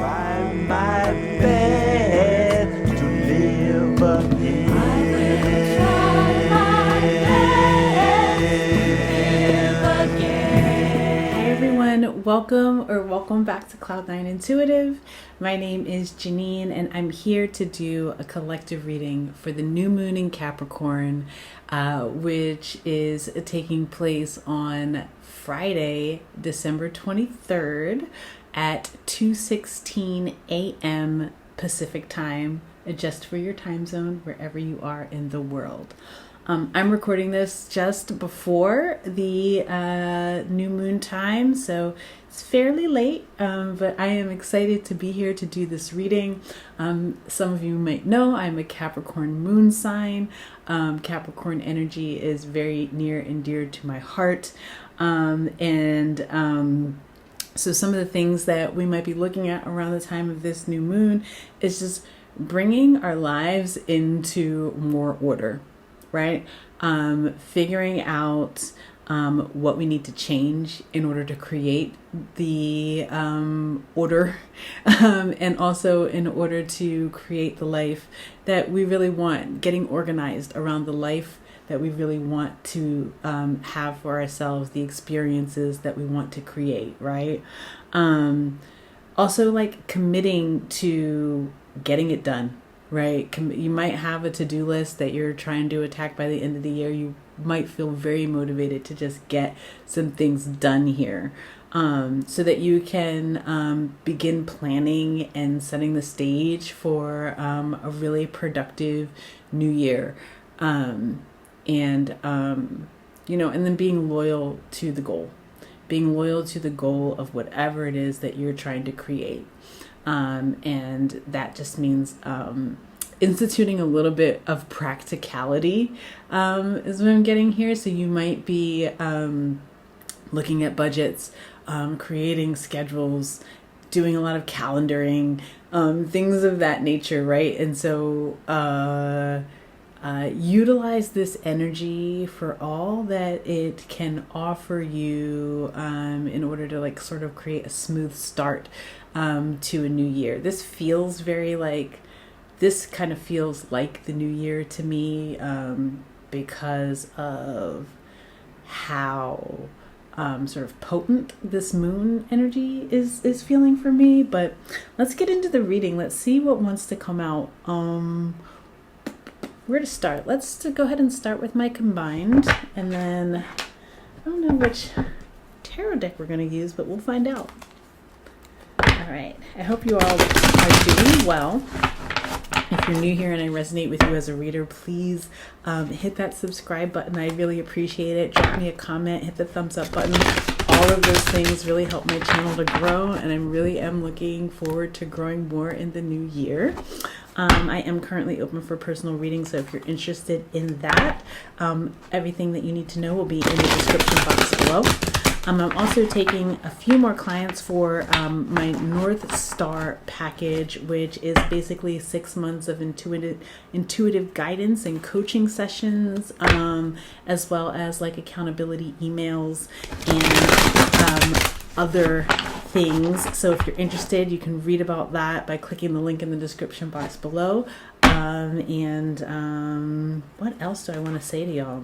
try my best to live again. Hi everyone, welcome back to Cloud9 Intuitive. My name is Janine and I'm here to do a collective reading for the new moon in Capricorn, which is taking place on Friday, December 23rd at 2:16 a.m. Pacific time. Adjust for your time zone wherever you are in the world. I'm recording this just before the new moon time, so it's fairly late, but I am excited to be here to do this reading. Some of you might know I'm a Capricorn moon sign. Capricorn energy is very near and dear to my heart. So some of the things that we might be looking at around the time of this new moon is just bringing our lives into more order. Right? Figuring out what we need to change in order to create the order and also in order to create the life that we really want, getting organized around the life that we really want to have for ourselves, the experiences that we want to create, right? Also like committing to getting it done. Right? You might have a to-do list that you're trying to attack by the end of the year. You might feel very motivated to just get some things done here so that you can begin planning and setting the stage for a really productive new year. And then being loyal to the goal. Being loyal to the goal of whatever it is that you're trying to create. And that just means instituting a little bit of practicality is what I'm getting here. So you might be looking at budgets, creating schedules, doing a lot of calendaring, things of that nature, right? And so utilize this energy for all that it can offer you in order to like sort of create a smooth start to a new year. This kind of feels like the new year to me because of how sort of potent this moon energy is feeling for me. But let's get into the reading. Let's see what wants to come out. Where to start? Let's go ahead and start with my combined, and then I don't know which tarot deck we're going to use, but we'll find out. All right. I hope you all are doing well. If you're new here and I resonate with you as a reader, please hit that subscribe button. I really appreciate it. Drop me a comment, hit the thumbs up button. All of those things really help my channel to grow, and I really am looking forward to growing more in the new year. I am currently open for personal reading, so if you're interested in that, everything that you need to know will be in the description box below. I'm also taking a few more clients for my North Star package, which is basically 6 months of intuitive guidance and coaching sessions, as well as like accountability emails and other things. So if you're interested, you can read about that by clicking the link in the description box below. What else do I want to say to y'all?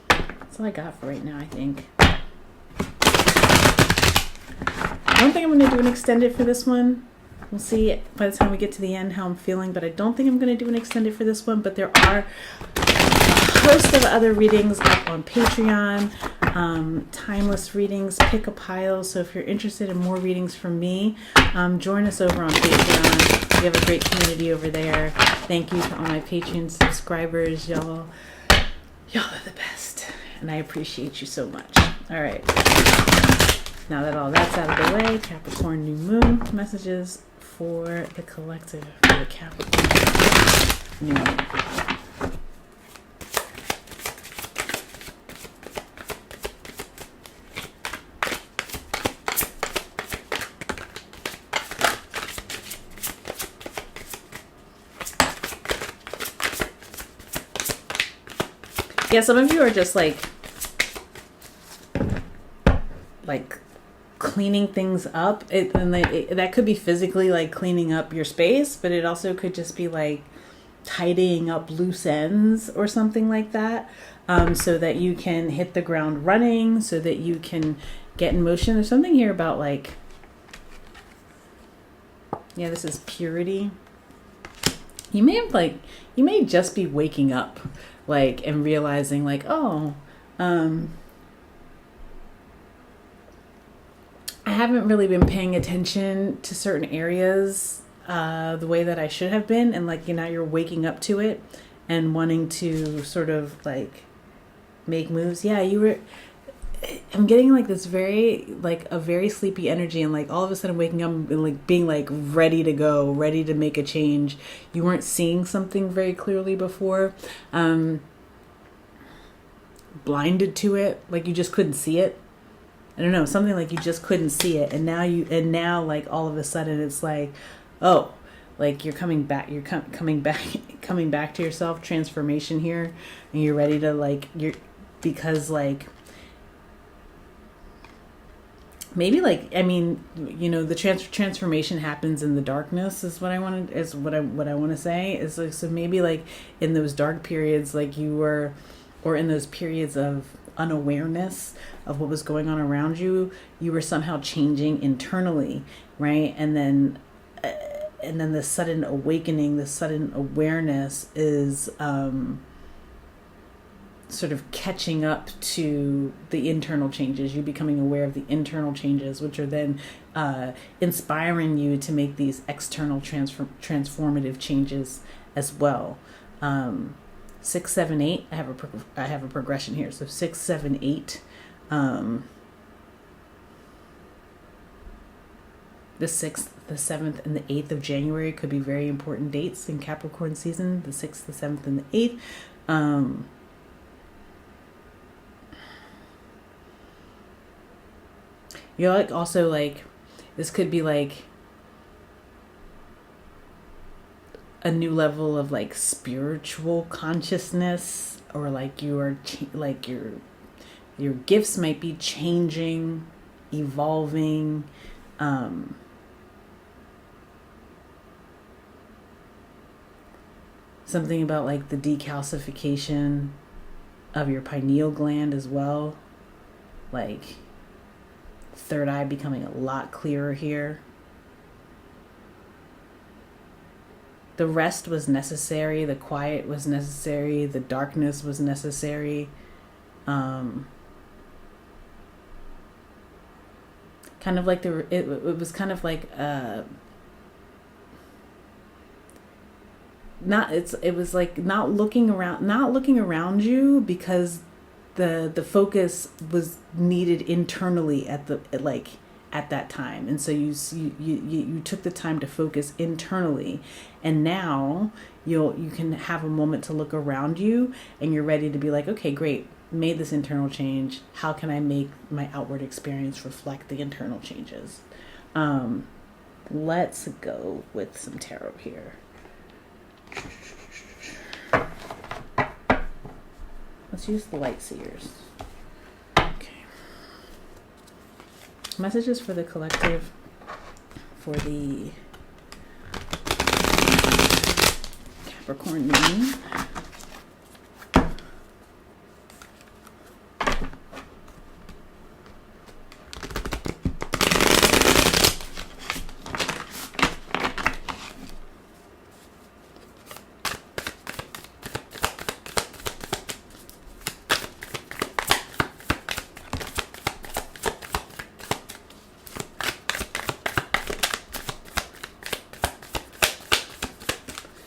That's all I got for right now, I think. I don't think I'm going to do an extended for this one. We'll see by the time we get to the end how I'm feeling, but I don't think I'm going to do an extended for this one. But there are a host of other readings up on Patreon, timeless readings, pick a pile. So if you're interested in more readings from me, join us over on Patreon. We have a great community over there. Thank you to all my Patreon subscribers. Y'all are the best, and I appreciate you so much. All right. Now that all that's out of the way, Capricorn new moon messages for the collective, for the Capricorn new moon. Yeah, some of you are just like cleaning things up. That could be physically like cleaning up your space, but it also could just be like tidying up loose ends or something like that, so that you can hit the ground running, so that you can get in motion. There's something here about like, yeah, this is purity. You may just be waking up like and realizing like, oh, I haven't really been paying attention to certain areas the way that I should have been, and like, you know, you're waking up to it and wanting to sort of like make moves. Yeah, I'm getting like this a very sleepy energy, and like all of a sudden waking up and like being like ready to go, ready to make a change. You weren't seeing something very clearly before, blinded to it, like you just couldn't see it. I don't know, something like you just couldn't see it, and now like all of a sudden it's like, oh, like you're coming back to yourself, transformation here, and you're ready to because like maybe like, I mean, you know, the transformation happens in the darkness is what I want to say is like, so maybe like in those dark periods, like you were, or in those periods of unawareness of what was going on around you, you were somehow changing internally, right? And then the sudden awakening, the sudden awareness is sort of catching up to the internal changes. You becoming aware of the internal changes, which are then inspiring you to make these external transformative changes as well. 6, 7, 8. I have a progression here. So 6, 7, 8. The 6th, the 7th, and the 8th of January could be very important dates in Capricorn season. The 6th, the 7th, and the 8th. You're like also like, this could be like a new level of like spiritual consciousness, or like your gifts might be changing, evolving. Something about like the decalcification of your pineal gland as well, like third eye becoming a lot clearer here. The rest was necessary, the quiet was necessary, the darkness was necessary. Kind of like it was kind of like it was like not looking around you, because the focus was needed internally at that time, and so you took the time to focus internally, and now you can have a moment to look around you, and you're ready to be like, okay, great, made this internal change, how can I make my outward experience reflect the internal changes? Let's go with some tarot here. Let's use the light seers. Okay. Messages for the collective for the Capricorn moon.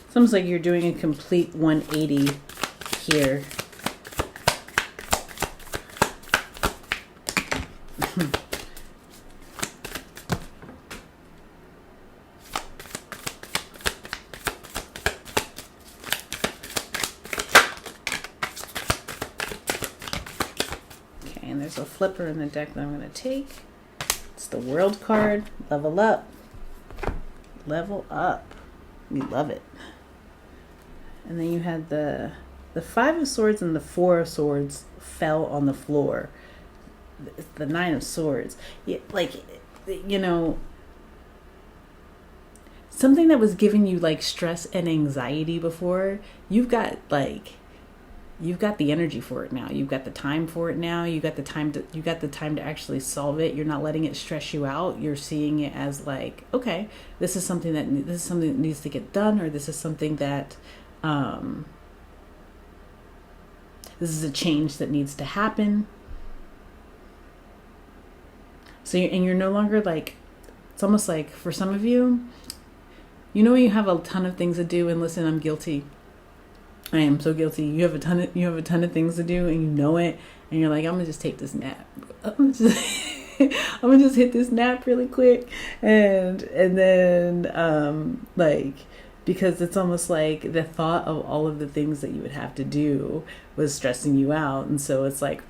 It's almost like you're doing a complete 180 here. Okay, and there's a flipper in the deck that I'm going to take. It's the World card. Level up. Level up. We love it. And then you had the 5 of Swords and the 4 of Swords fell on the floor. The 9 of Swords. Yeah, like you know, something that was giving you like stress and anxiety before, you've got the energy for it now. You've got the time for it now. You got the time to actually solve it. You're not letting it stress you out. You're seeing it as like, okay, this is something that needs to get done, or this is something that this is a change that needs to happen. So you're no longer like, it's almost like for some of you, you know, you have a ton of things to do, and listen, I'm guilty. I am so guilty. You have a ton of things to do, and you know it, and you're like, I'm gonna just take this nap. I'm gonna just hit this nap really quick, and then like, because it's almost like the thought of all of the things that you would have to do was stressing you out, and so it's like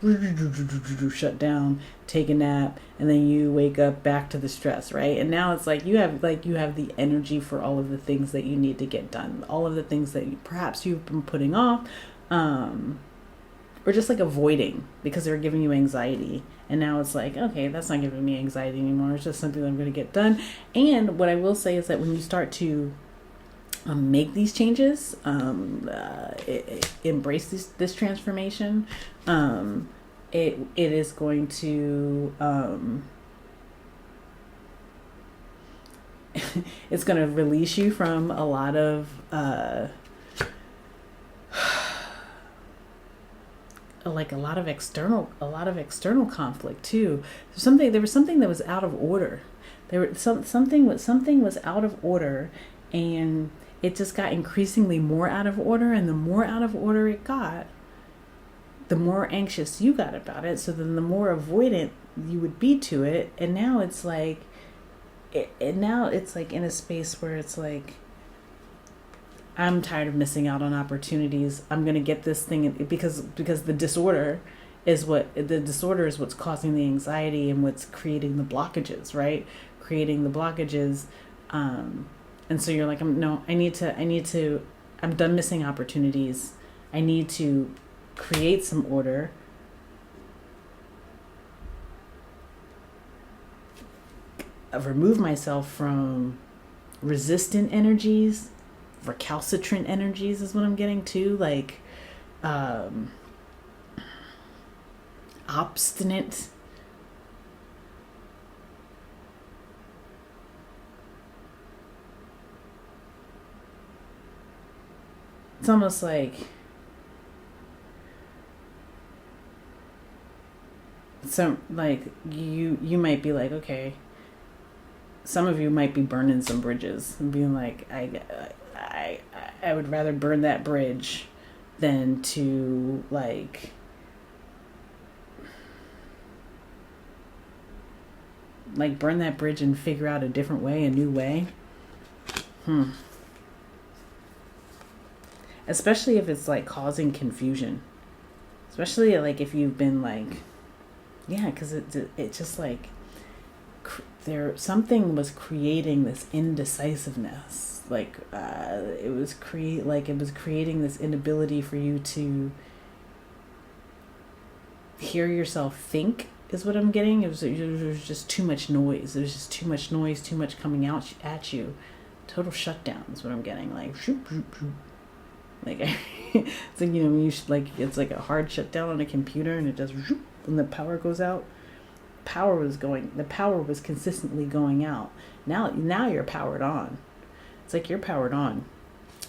shut down, take a nap, and then you wake up back to the stress, right? And now it's like you have the energy for all of the things that you need to get done, all of the things that perhaps you've been putting off, or just like avoiding because they're giving you anxiety. And now it's like, okay, that's not giving me anxiety anymore. It's just something that I'm going to get done. And what I will say is that when you start to make these changes, embrace this transformation, it is going to it's going to release you from a lot of external conflict too. There was something that was out of order. Something was out of order, and it just got increasingly more out of order, and the more out of order it got, the more anxious you got about it. So then the more avoidant you would be to it. And now it's like, in a space where it's like, I'm tired of missing out on opportunities. I'm going to get this thing, because the disorder is what's causing the anxiety and what's creating the blockages, right? Creating the blockages. And so you're like, I'm done missing opportunities. I need to create some order. Remove myself from resistant energies, recalcitrant energies is what I'm getting to, like obstinate. It's almost like you might be like, okay, some of you might be burning some bridges and being like, I would rather burn that bridge than to like burn that bridge and figure out a different way, a new way. Especially if it's like causing confusion. Especially like if you've been like, yeah, because it just like something was creating this indecisiveness. Like it was creating this inability for you to hear yourself think, is what I'm getting. It was just too much noise. There's just too much noise, too much coming out at you. Total shutdown is what I'm getting. Like shoop, shoop, shoop. Like it's like, you know, it's like a hard shutdown on a computer, and it does whoop, and the power goes out. The power was consistently going out. Now you're powered on. It's like you're powered on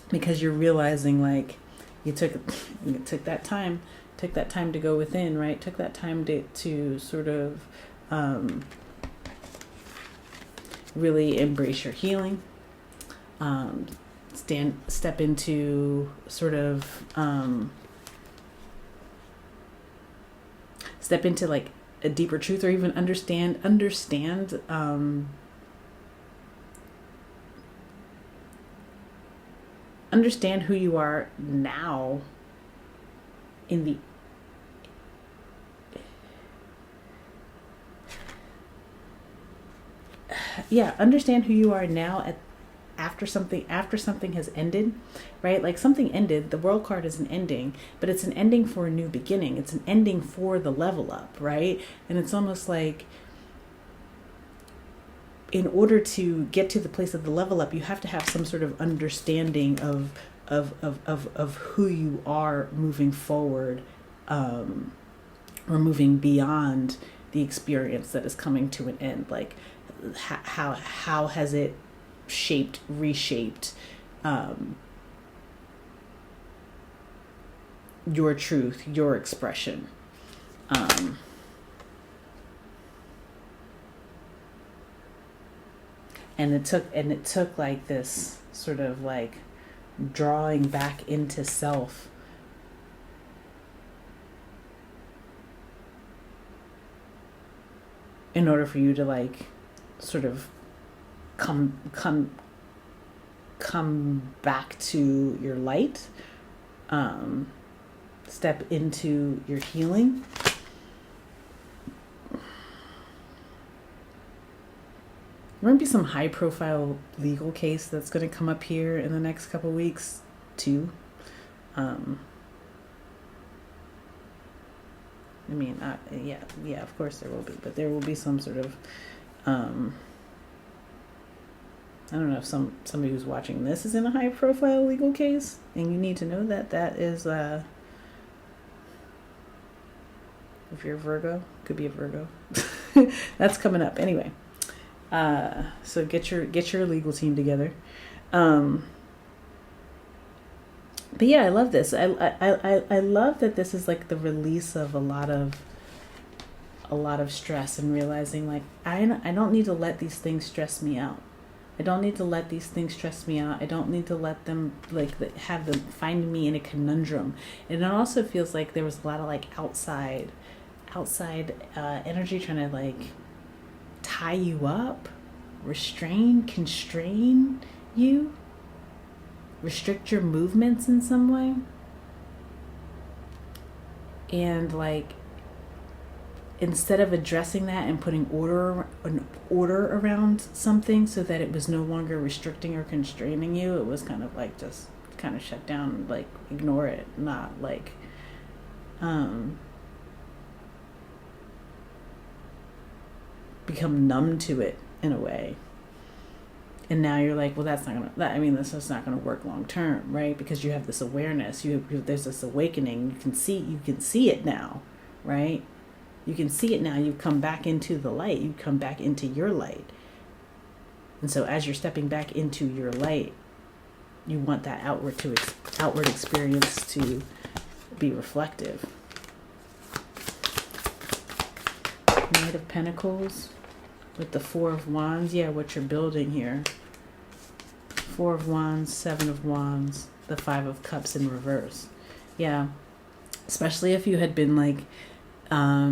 because you're realizing like you took that time to go within, right? Took that time to sort of really embrace your healing. Step into sort of step into like a deeper truth, or even understand who you are now in the understand who you are now after something has ended, right? Like something ended, the world card is an ending, but it's an ending for a new beginning. It's an ending for the level up, right? And it's almost like in order to get to the place of the level up, you have to have some sort of understanding of who you are moving forward, or moving beyond the experience that is coming to an end. Like how has it shaped, reshaped your truth, your expression. And it took like this sort of like drawing back into self in order for you to like sort of come back to your light, step into your healing. There might be some high profile legal case that's going to come up here in the next couple weeks too. I mean, yeah, of course there will be, but there will be some sort of, I don't know if somebody who's watching this is in a high profile legal case, and you need to know that is, if you're a Virgo, could be a Virgo. That's coming up anyway. So get your legal team together. But yeah, I love this. I love that this is like the release of a lot of stress, and realizing like I don't need to let these things stress me out. I don't need to let these things stress me out. I don't need to let them have them find me in a conundrum. And it also feels like there was a lot of like outside energy trying to like tie you up, constrain you, restrict your movements in some way. And like, instead of addressing that and putting order around something so that it was no longer restricting or constraining you, it was kind of like just kind of shut down, like ignore it, not like become numb to it in a way. And now you're like, well, this is not gonna work long term, right? Because you have this awareness, there's this awakening. You can see it now, right? You can see it now. You've come back into the light. You come back into your light. And so as you're stepping back into your light, you want that outward experience to be reflective. Knight of Pentacles with the Four of Wands. Yeah, what you're building here. Four of Wands, Seven of Wands, the Five of Cups in reverse. Yeah. Especially if you had been like, I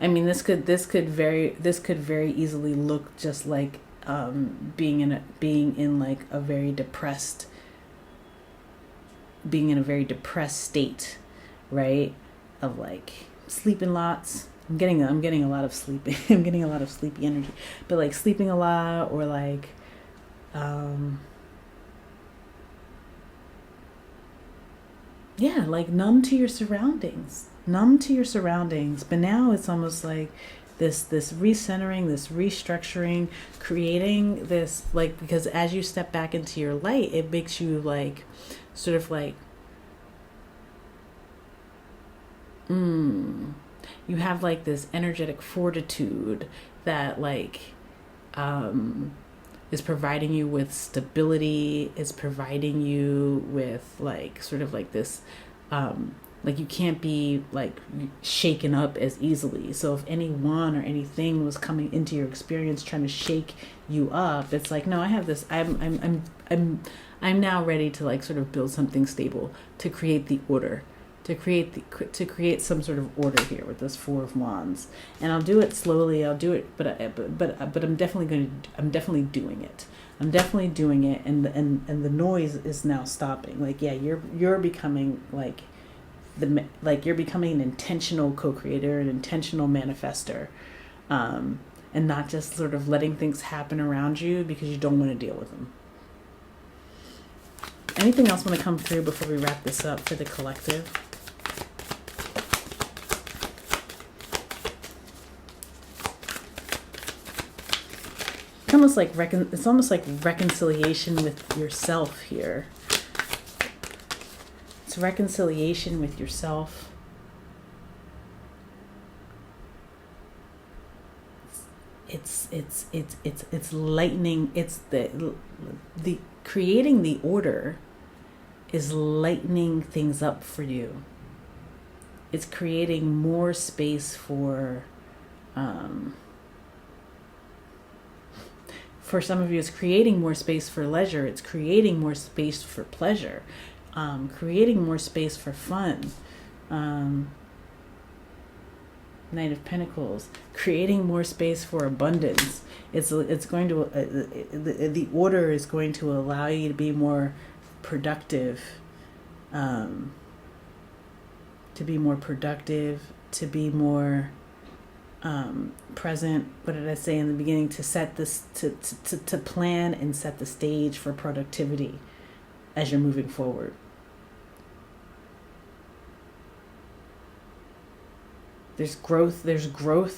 mean, this could very easily look just like being in like a very depressed state, right? Of like sleeping lots. I'm getting a lot of sleeping. I'm getting a lot of sleepy energy, but like sleeping a lot, or like yeah, like numb to your surroundings. But now it's almost like this recentering, this restructuring, creating this, like, because as you step back into your light, it makes you like sort of like you have like this energetic fortitude that like is providing you with stability, is providing you with like sort of like this like you can't be like shaken up as easily. So if anyone or anything was coming into your experience trying to shake you up, it's like, no, I have this, I'm now ready to like sort of build something stable, to create the order, to create some sort of order here with this Four of Wands. And I'll do it slowly. I'll do it, but I'm definitely doing it. I'm definitely doing it, and the noise is now stopping. Like, yeah, you're becoming like you're becoming an intentional co-creator, an intentional manifester, and not just sort of letting things happen around you because you don't want to deal with them. Anything else want to come through before we wrap this up for the collective? it's almost like reconciliation with yourself here. It's reconciliation with yourself. It's lightening. It's the creating the order is lightening things up for you. It's creating more space for some of you, it's creating more space for leisure. It's creating more space for pleasure, creating more space for fun. Knight of Pentacles, creating more space for abundance. It's going to the order is going to allow you to be more productive, to be more present. What did I say in the beginning? To set this, to plan and set the stage for productivity as you're moving forward. There's growth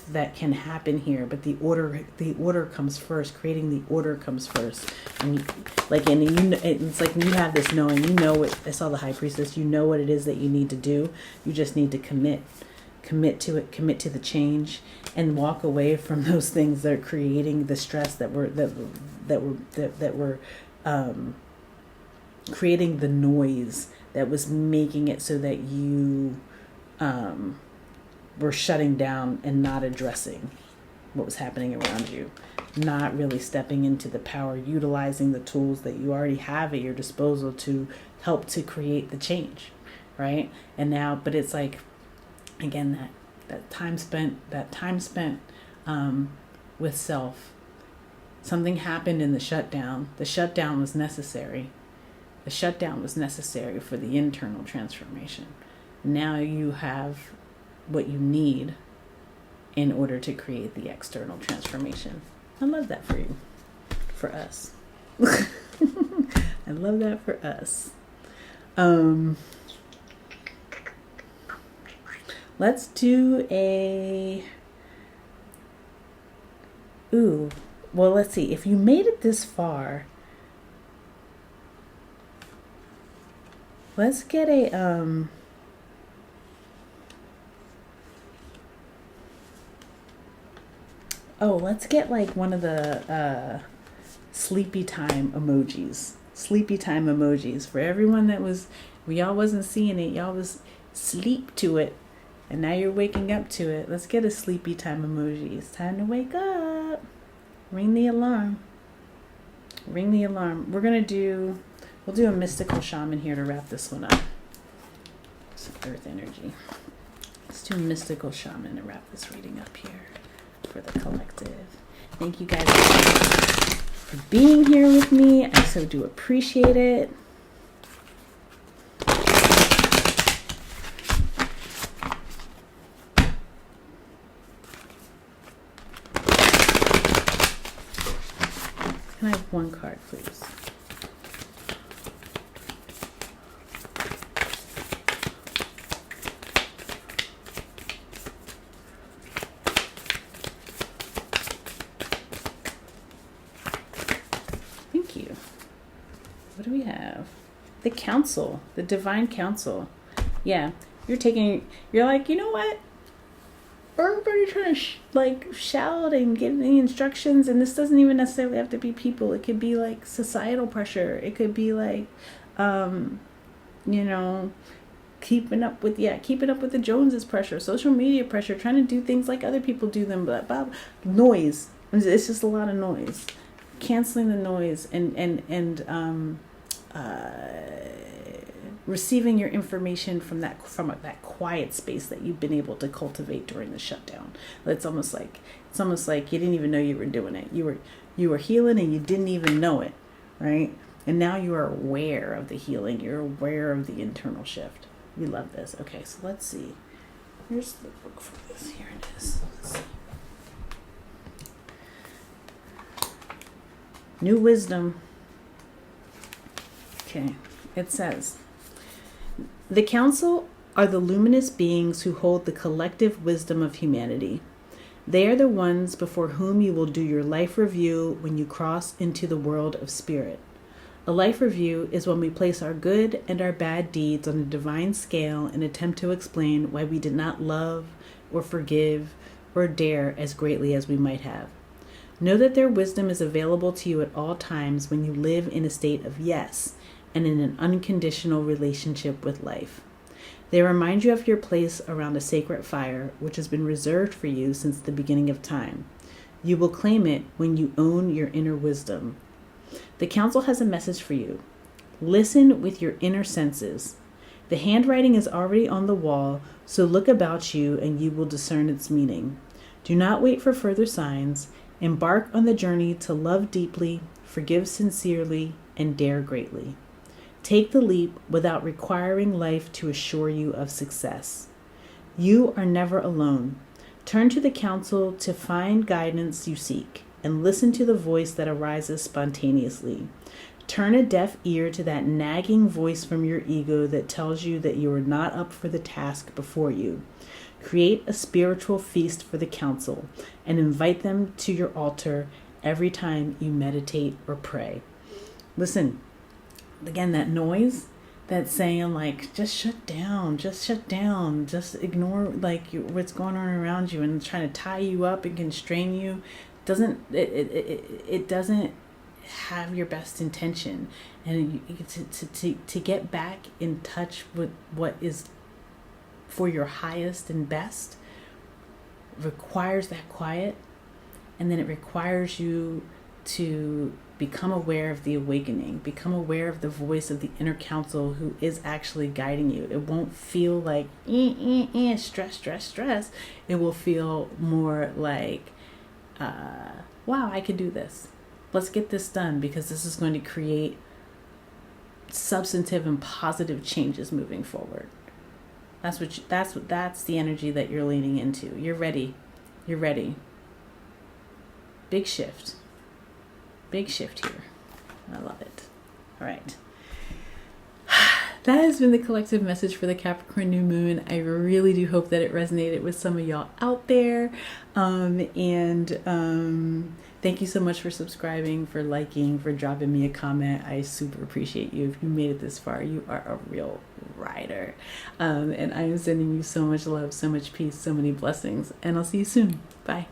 that can happen here, but the order comes first. Creating the order comes first, and it's like you have this knowing. You know what I saw the High Priestess. You know what it is that you need to do. You just need to commit to it, commit to the change, and walk away from those things that are creating the stress that were creating the noise that was making it so that you were shutting down and not addressing what was happening around you, not really stepping into the power, utilizing the tools that you already have at your disposal to help to create the change, right? And now, but it's like, again, that time spent with self. Something happened in the shutdown. The shutdown was necessary. The shutdown was necessary for the internal transformation. Now you have what you need in order to create the external transformation. I love that for you, for us. I love that for us. Let's do well, let's see. If you made it this far, let's get let's get like one of the sleepy time emojis. Sleepy time emojis. For everyone that y'all wasn't seeing it, y'all was sleep to it. And now you're waking up to it. Let's get a sleepy time emoji. It's time to wake up. Ring the alarm. Ring the alarm. We'll do a mystical shaman here to wrap this one up. Some earth energy. Let's do a mystical shaman to wrap this reading up here for the collective. Thank you guys for being here with me. I so do appreciate it. Can I have one card, please? Thank you. What do we have? The council, the divine council. Yeah, you're like, you know what? Everybody trying to shout and give the instructions, and this doesn't even necessarily have to be people. It could be like societal pressure. It could be like, keeping up with the Joneses pressure, social media pressure, trying to do things like other people do them, blah, blah, noise. It's just a lot of noise. Canceling the noise and receiving your information from that quiet space that you've been able to cultivate during the shutdown. It's almost like you didn't even know you were doing it. You were healing and you didn't even know it, right? And now you are aware of the healing. You're aware of the internal shift. We love this. Okay, so let's see. Here's the book for this. Here it is. Let's see. New wisdom. Okay, it says, the council are the luminous beings who hold the collective wisdom of humanity. They are the ones before whom you will do your life review when you cross into the world of spirit. A life review is when we place our good and our bad deeds on a divine scale and attempt to explain why we did not love or forgive or dare as greatly as we might have. Know that their wisdom is available to you at all times when you live in a state of yes and in an unconditional relationship with life. They remind you of your place around a sacred fire, which has been reserved for you since the beginning of time. You will claim it when you own your inner wisdom. The council has a message for you. Listen with your inner senses. The handwriting is already on the wall, so look about you and you will discern its meaning. Do not wait for further signs. Embark on the journey to love deeply, forgive sincerely, and dare greatly. Take the leap without requiring life to assure you of success. You are never alone. Turn to the council to find guidance you seek, and listen to the voice that arises spontaneously. Turn a deaf ear to that nagging voice from your ego that tells you that you are not up for the task before you. Create a spiritual feast for the council and invite them to your altar every time you meditate or pray. Listen, again, that noise that's saying like, just shut down, just ignore what's going on around you and trying to tie you up and constrain you, it doesn't have your best intention. And to get back in touch with what is for your highest and best requires that quiet, and then it requires you to become aware of the awakening, become aware of the voice of the inner counsel who is actually guiding you. It won't feel like stress. It will feel more like, wow, I can do this. Let's get this done, because this is going to create substantive and positive changes moving forward. That's the energy that you're leaning into. You're ready. Big shift here. I love it. All right. That has been the collective message for the Capricorn new moon. I really do hope that it resonated with some of y'all out there. Thank you so much for subscribing, for liking, for dropping me a comment. I super appreciate you. If you made it this far, you are a real rider. And I am sending you so much love, so much peace, so many blessings. And I'll see you soon. Bye.